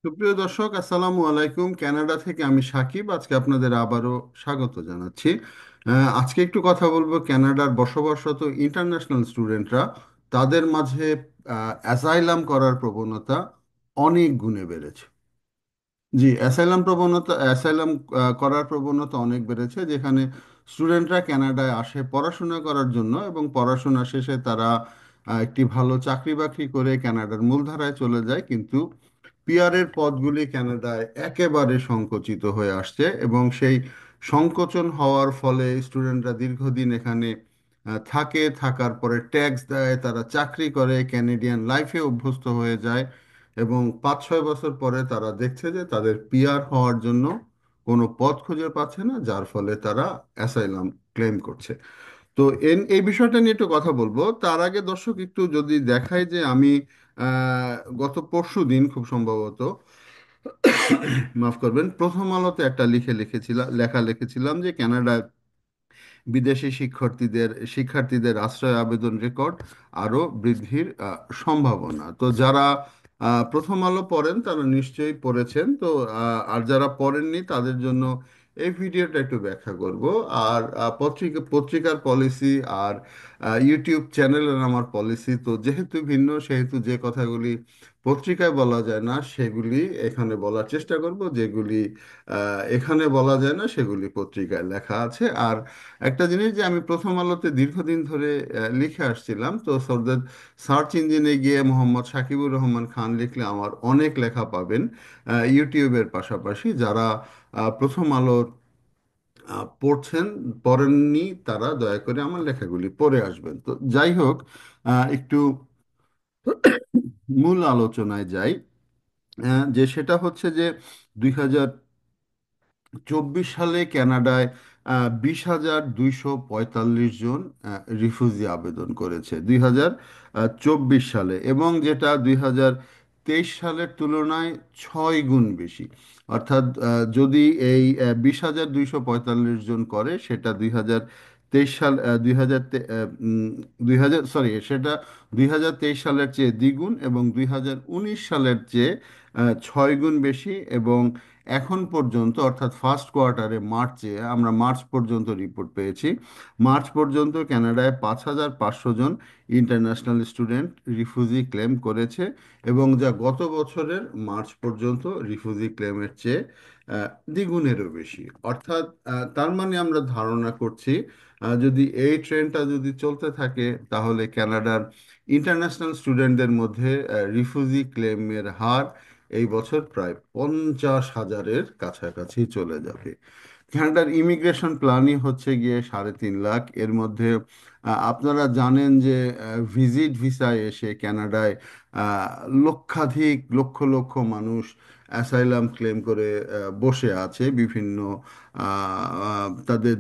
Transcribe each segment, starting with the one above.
সুপ্রিয় দর্শক, আসসালামু আলাইকুম। কানাডা থেকে আমি সাকিব আজকে আপনাদের আবারও স্বাগত জানাচ্ছি। আজকে একটু কথা বলবো কানাডার বসবাসরত ইন্টারন্যাশনাল স্টুডেন্টরা তাদের মাঝে অ্যাসাইলাম করার প্রবণতা অনেক গুণে বেড়েছে। জি, অ্যাসাইলাম করার প্রবণতা অনেক বেড়েছে, যেখানে স্টুডেন্টরা কানাডায় আসে পড়াশোনা করার জন্য এবং পড়াশোনা শেষে তারা একটি ভালো চাকরি বাকরি করে কানাডার মূলধারায় চলে যায়, কিন্তু পিয়ারের পদগুলি কানাডায় একেবারে সংকুচিত হয়ে আসছে এবং সেই সংকোচন হওয়ার ফলে স্টুডেন্টরা দীর্ঘদিন এখানে থাকার পরে ট্যাক্স দেয়, তারা চাকরি করে, ক্যানাডিয়ান লাইফে অভ্যস্ত হয়ে যায় এবং 5-6 বছর পরে তারা দেখছে যে তাদের পিআর হওয়ার জন্য কোনো পথ খুঁজে পাচ্ছে না, যার ফলে তারা অ্যাসাইলাম ক্লেম করছে। তো এই বিষয়টা নিয়ে একটু কথা বলবো। তার আগে দর্শক একটু যদি দেখাই যে আমি আহ, গত পরশু দিন খুব সম্ভবত, মাফ করবেন, প্রথম আলোতে একটা লেখা লিখেছিলাম যে কানাডায় বিদেশি শিক্ষার্থীদের আশ্রয় আবেদন রেকর্ড আরও বৃদ্ধির সম্ভাবনা। তো যারা প্রথম আলো পড়েন তারা নিশ্চয়ই পড়েছেন। তো আর যারা পড়েননি তাদের জন্য এই ভিডিওটা একটু ব্যাখ্যা করব। আর পত্রিকার পলিসি আর ইউটিউব চ্যানেলের আমার পলিসি তো যেহেতু ভিন্ন, সেহেতু যে কথাগুলি পত্রিকায় বলা যায় না সেগুলি এখানে বলার চেষ্টা করব, যেগুলি এখানে বলা যায় না সেগুলি পত্রিকায় লেখা আছে। আর একটা জিনিস, যে আমি প্রথম আলোতে দীর্ঘদিন ধরে লিখে আসছিলাম, তো সার্চ ইঞ্জিনে গিয়ে মোহাম্মদ সাকিবুর রহমান খান লিখলে আমার অনেক লেখা পাবেন ইউটিউবের পাশাপাশি। যারা প্রথম আলোর পড়েননি তারা দয়া করে আমার লেখাগুলি পড়ে আসবেন। তো যাই হোক, একটু মূল আলোচনায় যাই। যে সেটা হচ্ছে যে 2024 সালে কানাডায় 20,245 জন রিফিউজি আবেদন করেছে 2024 সালে, এবং যেটা 2023 সালের তুলনায় 6 গুণ বেশি। অর্থাৎ যদি এই 20,245 জন করে, সেটা 2023 সালের চেয়ে দ্বিগুণ, এবং 2019 সালের চেয়ে 6 গুণ বেশি। এবং এখন পর্যন্ত, অর্থাৎ ফার্স্ট কোয়ার্টারে আমরা মার্চ পর্যন্ত রিপোর্ট পেয়েছি, মার্চ পর্যন্ত কানাডায় 5,500 জন ইন্টারন্যাশনাল স্টুডেন্ট রিফিউজি ক্লেম করেছে, এবং যা গত বছরের মার্চ পর্যন্ত রিফিউজি ক্লেমের চেয়ে দ্বিগুণেরও বেশি। অর্থাৎ তার মানে আমরা ধারণা করছি, যদি এই ট্রেন্ডটা যদি চলতে থাকে, তাহলে কানাডার ইন্টারন্যাশনাল স্টুডেন্টদের মধ্যে রিফিউজি ক্লেমের হার এই বছর প্রায় 50,000-এর কাছাকাছি চলে যাবে। কানাডার ইমিগ্রেশন প্ল্যানই হচ্ছে গিয়ে 3.5 লাখ। এর মধ্যে আপনারা জানেন যে ভিজিট ভিসায় এসে কানাডায় আহ, লক্ষাধিক লক্ষ লক্ষ মানুষ অ্যাসাইলাম ক্লেম করে বসে আছে বিভিন্ন তাদের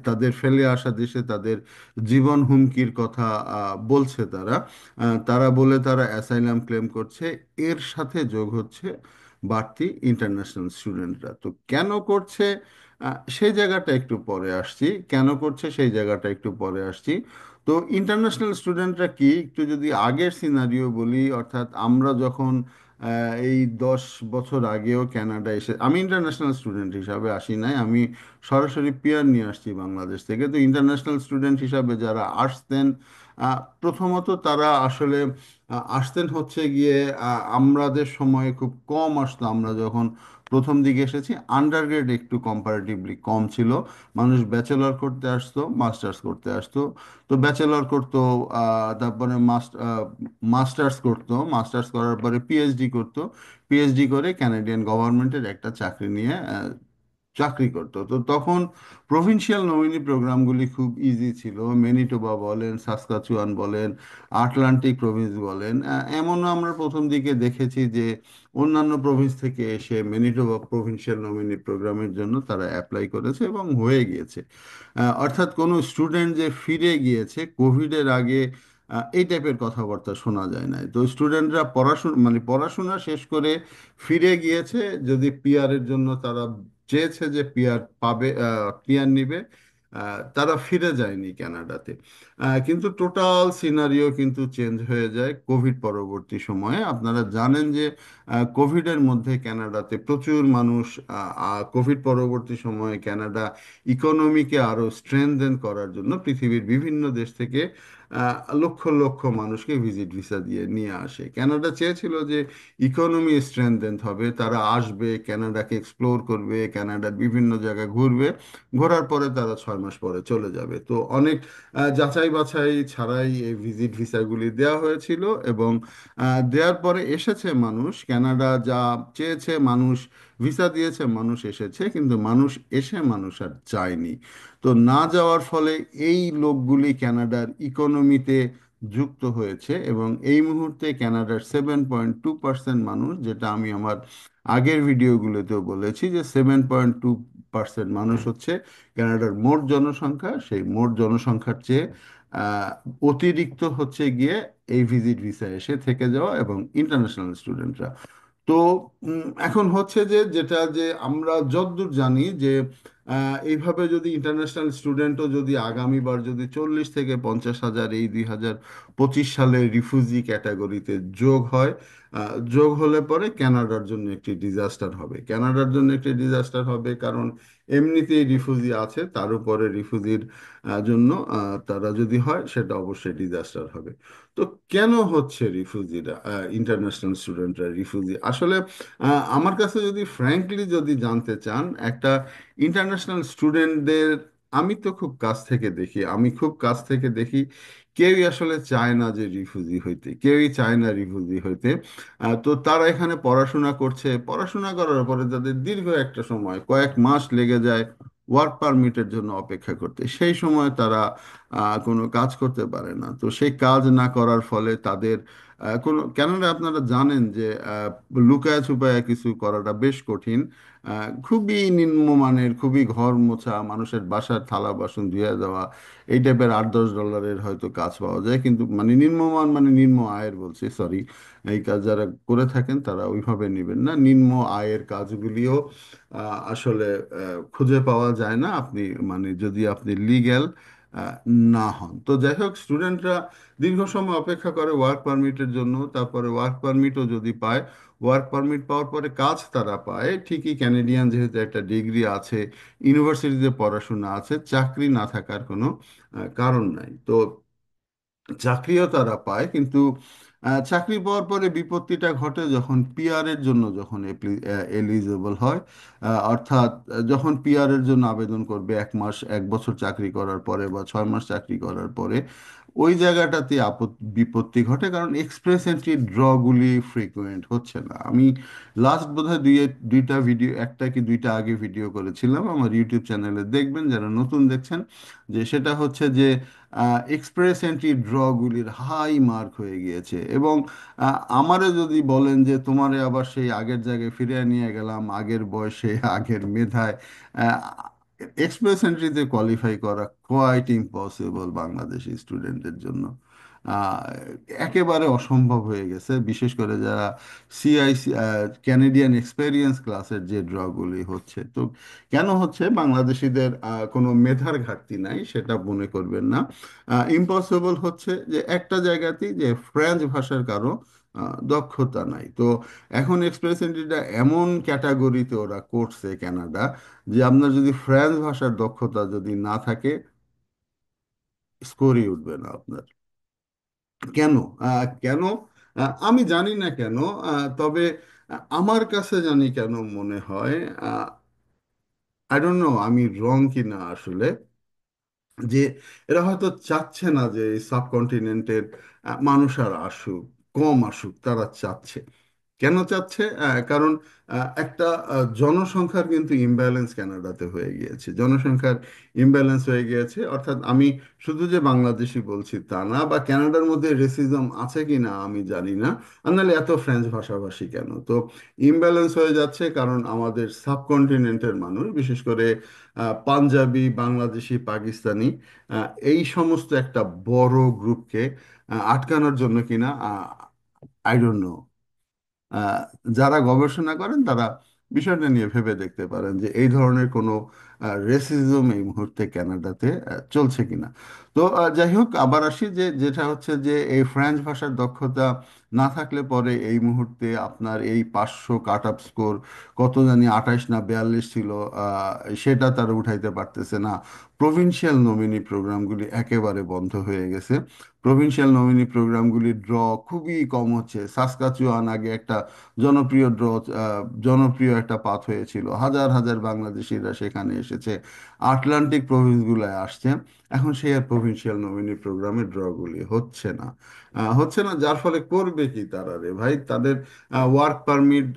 তাদের ফেলে আসা দেশে তাদের জীবন হুমকির কথা বলছে তারা। তারা অ্যাসাইলাম ক্লেম করছে। এর সাথে যোগ হচ্ছে বাড়তি ইন্টারন্যাশনাল স্টুডেন্টরা। তো কেন করছে সেই জায়গাটা একটু পরে আসছি, কেন করছে সেই জায়গাটা একটু পরে আসছি। তো ইন্টারন্যাশনাল স্টুডেন্টরা কি, একটু যদি আগের সিনারিও বলি, অর্থাৎ আমরা যখন এই 10 বছর আগেও কানাডা এসে, আমি ইন্টারন্যাশনাল স্টুডেন্ট হিসাবে আসি নাই, আমি সরাসরি পিয়ার নিয়ে আসছি বাংলাদেশ থেকে। তো ইন্টারন্যাশনাল স্টুডেন্ট হিসাবে যারা আসতেন, প্রথমত তারা আসলে আসতেন হচ্ছে গিয়ে, আমাদের সময়ে খুব কম আসতো। আমরা যখন প্রথম দিকে এসেছি, আন্ডারগ্রেড একটু কম্পারেটিভলি কম ছিল। মানুষ ব্যাচেলর করতে আসতো, মাস্টার্স করতে আসতো। তো ব্যাচেলর করতো, তারপরে মাস্টার্স করতো, মাস্টার্স করার পরে পিএইচডি করতো, পিএইচডি করে ক্যানাডিয়ান গভর্নমেন্টের একটা চাকরি নিয়ে চাকরি করতো। তো তখন প্রভিন্সিয়াল নমিনি প্রোগ্রামগুলি খুব ইজি ছিল। ম্যানিটোবা বলেন, সাসকাচুয়ান বলেন, আটলান্টিক প্রভিন্স বলেন, এমনও আমরা প্রথম দিকে দেখেছি যে অন্যান্য প্রভিন্স থেকে এসে ম্যানিটোবা প্রভিন্সিয়াল নমিনি প্রোগ্রামের জন্য তারা অ্যাপ্লাই করেছে এবং হয়ে গিয়েছে। অর্থাৎ কোনো স্টুডেন্ট যে ফিরে গিয়েছে কোভিডের আগে, এই টাইপের কথাবার্তা শোনা যায় না। তো স্টুডেন্টরা পড়াশোনা শেষ করে ফিরে গিয়েছে, যদি পিআরের জন্য তারা চেয়েছে যে পিআর পাবে, পিআর নিবে, তারা ফিরে যায়নি কানাডাতে। কিন্তু টোটাল সিনারিও কিন্তু চেঞ্জ হয়ে যায় কোভিড পরবর্তী সময়ে। আপনারা জানেন যে কোভিডের মধ্যে কানাডাতে প্রচুর মানুষ, কোভিড পরবর্তী সময়ে কানাডা ইকোনমিকে আরো স্ট্রেনদেন করার জন্য পৃথিবীর বিভিন্ন দেশ থেকে লক্ষ লক্ষ মানুষকে ভিজিট ভিসা দিয়ে নিয়ে আসে। কানাডা চেয়েছিল যে ইকোনমি স্ট্রেনদেন হবে, তারা আসবে, কানাডাকে এক্সপ্লোর করবে, কানাডার বিভিন্ন জায়গায় ঘুরবে, ঘোরার পরে তারা 6 মাস পরে চলে যাবে। তো অনেক যাচাই বাছাই ছাড়াই এই ভিজিট ভিসাগুলি দেওয়া হয়েছিল, এবং দেওয়ার পরে এসেছে মানুষ, কানাডা যা চেয়েছে মানুষ ভিসা দিয়েছে, মানুষ এসেছে, কিন্তু মানুষ এসে মানুষ আর যায়নি। তো না যাওয়ার ফলে এই লোকগুলি কানাডার ইকোনমিতে যুক্ত হয়েছে, এবং এই মুহূর্তে কানাডার 7.2% মানুষ, যেটা আমি আমার আগের ভিডিওগুলোতেও বলেছি যে 7.2% মানুষ হচ্ছে কানাডার মোট জনসংখ্যা। সেই মোট জনসংখ্যার চেয়ে আহ, অতিরিক্ত হচ্ছে গিয়ে এই ভিজিট ভিসা এসে থেকে যাওয়া এবং ইন্টারন্যাশনাল স্টুডেন্টরা। তো এখন হচ্ছে যে যেটা যে আমরা যতদূর জানি যে এইভাবে যদি ইন্টারন্যাশনাল স্টুডেন্টও যদি আগামীবার যদি 40 থেকে 50 হাজার এই 2025 সালে রিফিউজি ক্যাটাগরিতে যোগ হয়, যোগ হলে পরে কানাডার জন্য একটি ডিজাস্টার হবে। কানাডার জন্য একটি ডিজাস্টার হবে কারণ এমনিতেই রিফিউজি আছে, তার উপরে রিফিউজির জন্য তারা যদি হয় সেটা অবশ্যই ডিজাস্টার হবে। তো কেন হচ্ছে রিফিউজিরা, ইন্টারন্যাশনাল স্টুডেন্টরা রিফিউজি আসলে, আমার কাছে যদি ফ্র্যাঙ্কলি যদি জানতে চান, একটা ইন্টারন্যাশনাল স্টুডেন্টদের আমি তো খুব কাছ থেকে দেখি, আমি খুব কাছ থেকে দেখি, কেউই আসলে চায় না যে রিফিউজি হইতে, কেউই চায় না রিফিউজি হইতে। তো তারা এখানে পড়াশোনা করছে, পড়াশোনা করার পরে তাদের দীর্ঘ একটা সময় কয়েক মাস লেগে যায় ওয়ার্ক পারমিটের জন্য অপেক্ষা করতে। সেই সময় তারা কোনো কাজ করতে পারে না। তো সেই কাজ না করার ফলে তাদের কোনো, কেননা আপনারা জানেন যে লুকায়া ছুপায়া কিছু করাটা বেশ কঠিন। খুবই নিম্নমানের, খুবই ঘর মোছা, মানুষের বাসার থালা বাসন ধুয়ে দেওয়া, এই টাইপের $8-10 হয়তো কাজ পাওয়া যায়, কিন্তু মানে নিম্নমান মানে নিম্ন আয়ের বলছি, সরি, এই কাজ যারা করে থাকেন তারা ওইভাবে নেবেন না, নিম্ন আয়ের কাজগুলিও আসলে খুঁজে পাওয়া যায় না আপনি, মানে যদি আপনি লিগ্যাল না হন। তো যাই হোক, স্টুডেন্টরা দীর্ঘ সময় অপেক্ষা করে ওয়ার্ক পারমিটের জন্য, তারপরে ওয়ার্ক পারমিটও যদি পায়, ওয়ার্ক পারমিট পাওয়ার পরে কাজ তারা পায় ঠিকই, ক্যানাডিয়ান যেহেতু একটা ডিগ্রি আছে, ইউনিভার্সিটিতে পড়াশোনা আছে, চাকরি না থাকার কোনো কারণ নাই। তো চাকরিও তারা পায়, কিন্তু চাকরি পাওয়ার পরে বিপত্তিটা ঘটে যখন পিআর এর জন্য যখন এলিজিবল হয়। অর্থাৎ যখন পিআর এর জন্য আবেদন করবে 1 মাস 1 বছর চাকরি করার পরে বা 6 মাস চাকরি করার পরে, ওই জায়গাটাতে বিপত্তি ঘটে, কারণ এক্সপ্রেস এন্ট্রি ড্রগুলি ফ্রিকুয়েন্ট হচ্ছে না। আমি লাস্ট বোধহয় দুইটা ভিডিও, একটা কি দুইটা আগে ভিডিও করেছিলাম আমার ইউটিউব চ্যানেলে, দেখবেন যারা নতুন দেখছেন, যে সেটা হচ্ছে যে এক্সপ্রেস এন্ট্রি ড্রগুলির হাই মার্ক হয়ে গিয়েছে। এবং আমারে যদি বলেন যে তোমারে আবার সেই আগের জায়গায় ফিরিয়ে নিয়ে গেলাম, আগের বয়সে আগের মেধায়, এক্সপ্রেস এন্ট্রিতে কোয়ালিফাই করা কোয়াইট ইম্পসিবল বাংলাদেশি স্টুডেন্টদের জন্য। আহ, একেবারে অসম্ভব হয়ে গেছে, বিশেষ করে যারা সিআইসি, ক্যানেডিয়ান এক্সপেরিয়েন্স ক্লাসের যে ড্রগুলি হচ্ছে। তো কেন হচ্ছে? বাংলাদেশিদের কোনো মেধার ঘাটতি নাই সেটা মনে করবেন না। ইম্পসিবল হচ্ছে যে একটা জায়গাতেই যে ফ্রেঞ্চ ভাষার কারো দক্ষতা নাই। তো এখন এক্সপ্রেস এন্ট্রিটা এমন ক্যাটাগরিতে ওরা করছে কানাডা, যে আপনার যদি ফ্রেঞ্চ ভাষার দক্ষতা যদি না থাকে, স্কোরই উঠবে না আপনার। কেন? কেন? আমি জানি না কেন, তবে আমার কাছে জানি কেন মনে হয়, আই ডোন্ট নো আমি রং কিনা আসলে, যে এরা হয়তো চাচ্ছে না যে এই সাবকন্টিনেন্টের মানুষ আর আসুক, কম আসুক, তারা চাচ্ছে। কেন চাচ্ছে? কারণ একটা জনসংখ্যার কিন্তু ইমব্যালেন্স কানাডাতে হয়ে গিয়েছে, জনসংখ্যার ইমব্যালেন্স হয়ে গিয়েছে। অর্থাৎ আমি শুধু যে বাংলাদেশি বলছি তা না, বা কানাডার মধ্যে রেসিজম আছে কি না আমি জানি না, আর নাহলে এত ফ্রেঞ্চ ভাষাভাষী কেন। তো ইমব্যালেন্স হয়ে যাচ্ছে কারণ আমাদের সাবকন্টিনেন্টের মানুষ, বিশেষ করে পাঞ্জাবি, বাংলাদেশি, পাকিস্তানি, এই সমস্ত একটা বড় গ্রুপকে আটকানোর জন্য কিনা, আই ডোন্ট নো। আহ, যারা গবেষণা করেন তারা বিষয়টা নিয়ে ভেবে দেখতে পারেন যে এই ধরনের কোনো রেসিজম এই মুহূর্তে কানাডাতে চলছে কিনা। তো যাই হোক, আবার আসি যে যেটা হচ্ছে যে এই ফ্রেঞ্চ ভাষার দক্ষতা না থাকলে পরে এই মুহূর্তে আপনার এই 500 কাট আপ স্কোর, কত জানি 28 না 42 ছিল, সেটা তারা উঠাইতে পারতেছে না। প্রভিন্সিয়াল নমিনি প্রোগ্রামগুলি একেবারে বন্ধ হয়ে গেছে। প্রভিন্সিয়াল নমিনি প্রোগ্রামগুলির ড্র খুবই কম হচ্ছে। সাসকাচুয়ান আগে একটা জনপ্রিয় ড্র, জনপ্রিয় একটা পাথ হয়েছিল, হাজার হাজার বাংলাদেশিরা সেখানে এসেছে, আটলান্টিক প্রভিন্সগুলোয় আসছে। এখন সেই আর প্রভিন্সিয়াল নমিনি প্রোগ্রামের ড্রগুলি হচ্ছে না, যার ফলে করবে কি তারা রে ভাই? তাদের ওয়ার্ক পারমিট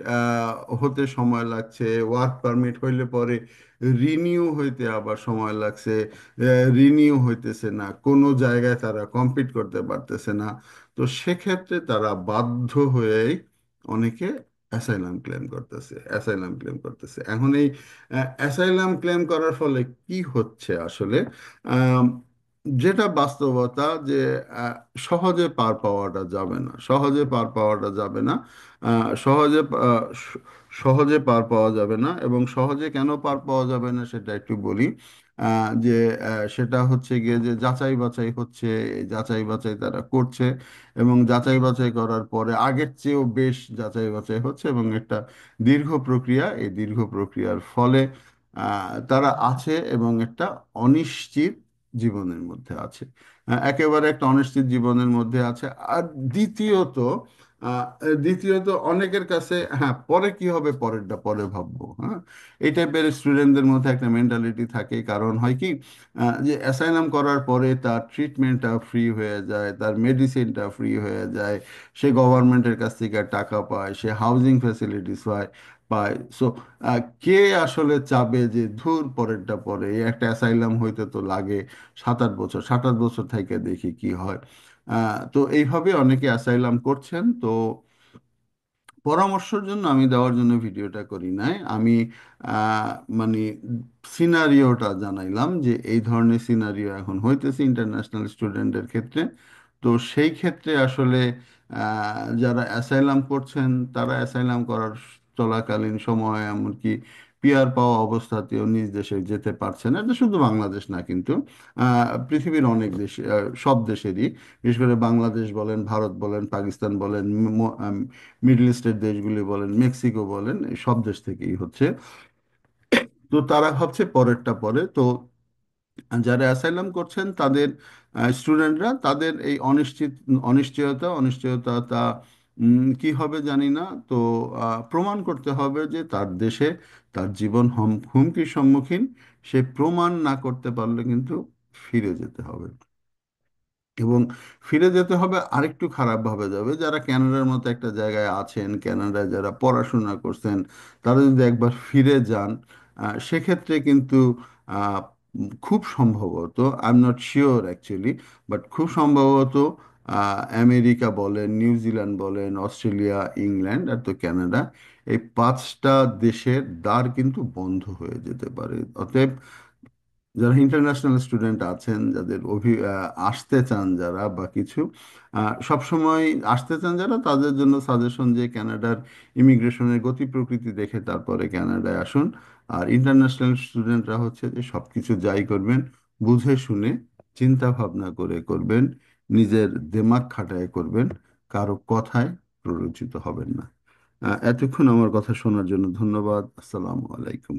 হতে সময় লাগছে, ওয়ার্ক পারমিট হইলে পরে রিনিউ হইতে আবার সময় লাগছে, রিনিউ হইতেছে না, কোনো জায়গায় তারা কম্পিট করতে পারতেছে না। তো সেক্ষেত্রে তারা বাধ্য হয়েই অনেকে অ্যাসাইলাম ক্লেম করতেছে, অ্যাসাইলাম ক্লেম করতেছে। এখন এই অ্যাসাইলাম ক্লেম করার ফলে কি হচ্ছে আসলে, আম, যেটা বাস্তবতা যে আহ, সহজে পার পাওয়াটা যাবে না, সহজে পার পাওয়াটা যাবে না, সহজে সহজে পার পাওয়া যাবে না। এবং সহজে কেন পার পাওয়া যাবে না সেটা একটু বলি। যে সেটা হচ্ছে গিয়ে যে যাচাই বাছাই হচ্ছে, এই যাচাই বাছাই তারা করছে, এবং যাচাই বাছাই করার পরে আগের চেয়েও বেশ যাচাই বাছাই হচ্ছে, এবং একটা দীর্ঘ প্রক্রিয়া, এই দীর্ঘ প্রক্রিয়ার ফলে তারা আছে এবং একটা অনিশ্চিত জীবনের মধ্যে আছে। একেবারে একটা অনিশ্চিত জীবনের মধ্যে আছে। আর দ্বিতীয়ত আহ, দ্বিতীয়ত অনেকের কাছে, হ্যাঁ পরে কি হবে পরেরটা পরে ভাববো, হ্যাঁ, এই টাইপের স্টুডেন্টদের মধ্যে একটা মেন্টালিটি থাকে। কারণ হয় কি, যে অ্যাসাইলাম করার পরে তার ট্রিটমেন্টটা ফ্রি হয়ে যায়, তার মেডিসিনটা ফ্রি হয়ে যায়, সে গভর্নমেন্টের কাছ থেকে টাকা পায়, সে হাউজিং ফ্যাসিলিটিস পায়। সো কে আসলে চাবে যে ধুর পরেরটা পরে, এই একটা অ্যাসাইলাম হইতে তো লাগে 7-8 বছর, 7-8 বছর থেকে দেখি কি হয়। তো এইভাবে অনেকে অ্যাসাইলাম করছেন। তো পরামর্শের জন্য আমি দেওয়ার জন্য ভিডিওটা করি নাই, আমি আহ, মানে সিনারিওটা জানাইলাম যে এই ধরনের সিনারিও এখন হইতেছে ইন্টারন্যাশনাল স্টুডেন্টের ক্ষেত্রে। তো সেই ক্ষেত্রে আসলে যারা অ্যাসাইলাম করছেন তারা অ্যাসাইলাম করার চলাকালীন সময়ে এমনকি পিআর পাওয়া অবস্থাতেও নিজ দেশে যেতে পারছে না। এটা শুধু বাংলাদেশ না কিন্তু, পৃথিবীর অনেক দেশ, সব দেশেরই, বিশেষ করে বাংলাদেশ বলেন, ভারত বলেন, পাকিস্তান বলেন, মিডল ইস্টের দেশগুলি বলেন, মেক্সিকো বলেন, এই সব দেশ থেকেই হচ্ছে। তো তারা ভাবছে পরেরটা পরে। তো যারা অ্যাসাইলাম করছেন তাদের স্টুডেন্টরা, তাদের এই অনিশ্চয়তা কি হবে জানি না। তো প্রমাণ করতে হবে যে তার দেশে তার জীবন হুমকির সম্মুখীন। সে প্রমাণ না করতে পারলে কিন্তু ফিরে যেতে হবে। এবং ফিরে যেতে হবে আরেকটু খারাপভাবে যাবে, যারা ক্যানাডার মতো একটা জায়গায় আছেন, ক্যানাডায় যারা পড়াশোনা করছেন, তারা যদি একবার ফিরে যান, সেক্ষেত্রে কিন্তু আহ, খুব সম্ভবত, I am not sure actually, but খুব সম্ভবত আমেরিকা বলেন, নিউজিল্যান্ড বলেন, অস্ট্রেলিয়া, ইংল্যান্ড আর তো ক্যানাডা, এই 5টা দেশের দ্বার কিন্তু বন্ধ হয়ে যেতে পারে। অতএব যারা ইন্টারন্যাশনাল স্টুডেন্ট আছেন, যাদের আসতে চান যারা বা কিছু, সবসময় আসতে চান যারা, তাদের জন্য সাজেশন যে কানাডার ইমিগ্রেশনের গতি প্রকৃতি দেখে তারপরে কানাডায় আসুন। আর ইন্টারন্যাশনাল স্টুডেন্টরা হচ্ছে যে সব কিছু যাই করবেন বুঝে শুনে, চিন্তা ভাবনা করে করবেন, নিজের দিমাগ খাটায় করবেন, কারো কথায় প্ররোচিত হবেন না। এতক্ষণ আমার কথা শোনার জন্য ধন্যবাদ। আসসালামু আলাইকুম।